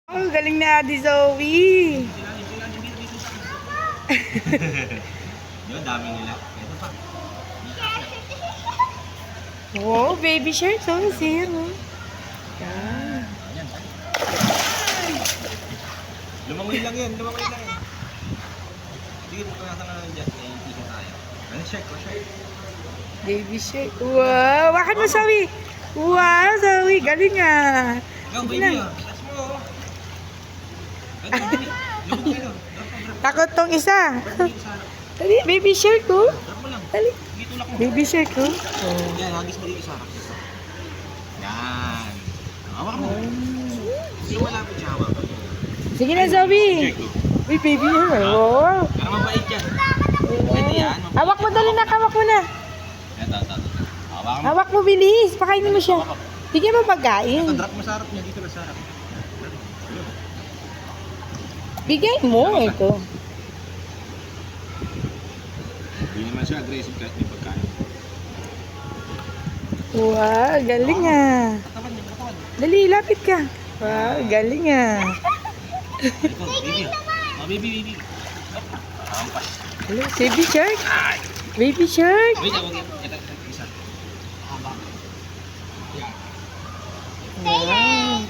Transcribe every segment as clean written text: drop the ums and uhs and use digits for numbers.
Oh, galing na Ate Zoe. Yun, dami nila. Ito pa. Wow, baby shark. So, zero. Yan. Ayan. Lumangoy lang yan. Lumangoy lang yan. Sige, pagkakasa na lang dyan. Naiintihan tayo. Ano, shark? O, shark? Baby shark. Wow. Wakan mo, Zoe. Wow, Zoe. Galing ah. Ikaw, Sige baby, na. ah. Touch mo, oh. Ay, dali. Lumot kayo. Takot tong isa. Drop mo sa harap. Dali, baby shark oh. Drop mo lang. Dali. Sige, tulak mo. Baby shark oh. Oh. Yan, hagis mo dito sa harap. Yan. Hawak mo. Hindi mo malapit siya hawak. Sige na, Zoe. Check, oh. Uy, baby shark. Wow. Para mabait yan. Pwede yan. Hawak mo, dali na. Hawak mo na. Ito. Hawak mo. Hawak mo, bilis. Pakainin mo siya. Bigyan mo Ito, pagkain. drop mo sa harap niya. Dito na sa harap. Bigay mo. Ito. Hindi naman siya aggressive kahit may pagkain. Wow, galing ah. Katawan niya, katawan. Dali, lapit ka. Wow, galing ah. Ito, baby. Oh, baby. Hampas. Hello, baby shark. Ay! Baby shark. Wait, huwag yan. Ito, isa. Haba. Yan. Wow.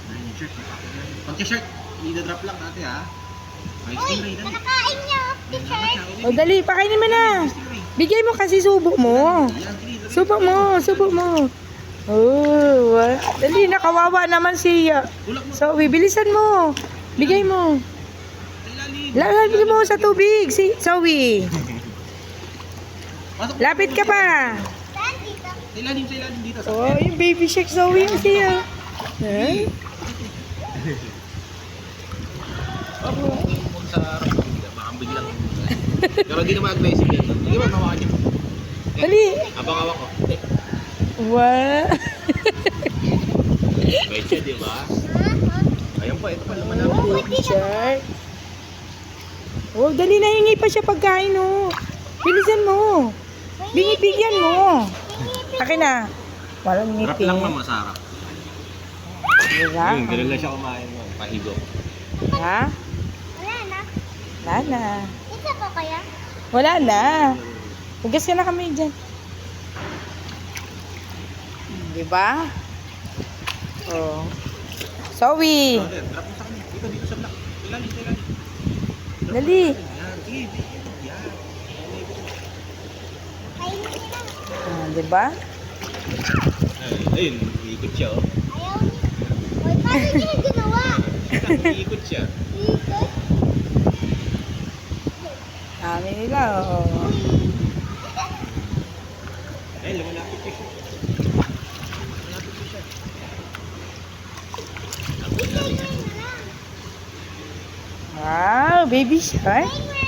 Ayun, shirt. Pagka-shirt, i-drop lang ate ha. Ay, stingray, dali. Nakain niyo, teacher. O dali, pakainin mo na. Stingray. Bigay mo kasi subo mo. Yan, dali. Subo mo. Oh, wow. Dali, nakawawa naman siya. Tulak mo. So, bibilisan mo. Bigay mo. Sa ilalim. Lalagay mo sa tubig, si Zoe. Pasok mo. Lapit ka pa. Saan dito? Sa ilalim dito. Sa Oh, yung baby shark Zoe yung siya. Eh? Huwag sa harap. Baka biglang. Pero di naman aggressive yan. Hindi ba hawakan niyo? Dali. Abang-awak ko. Wow. Bait siya, di ba? Ayun pa, ito pa naman namin. Baby shark. Oh, dali, nahingi pa siya pagkain, oh. Bilisan mo. Binibigyan mo. Akin na. Walang Drop ngiti. lang naman sa harap. Diba? Yun, ganun lang siya kumain mo. Pahigo. Ha? Wala na. Wala na. Isa pa kaya? Wala na. Hugas ka na kami dyan. Diba? Oh. Zoe. Drop mo sa kanya. Dito sa black. Ilalim. Dali. Yan, sige. Yan. Kainin niyo na. Ah, diba? Ayun, iikot siya, oh. Ayaw niyo. Oy, paano niyo ginawa? Iikot siya. Ikot. Dami nila, oh. Ay, lumalapit siya. Lumalapit siya. Teacher, yun na lang. Wow, baby shark. Ayun na.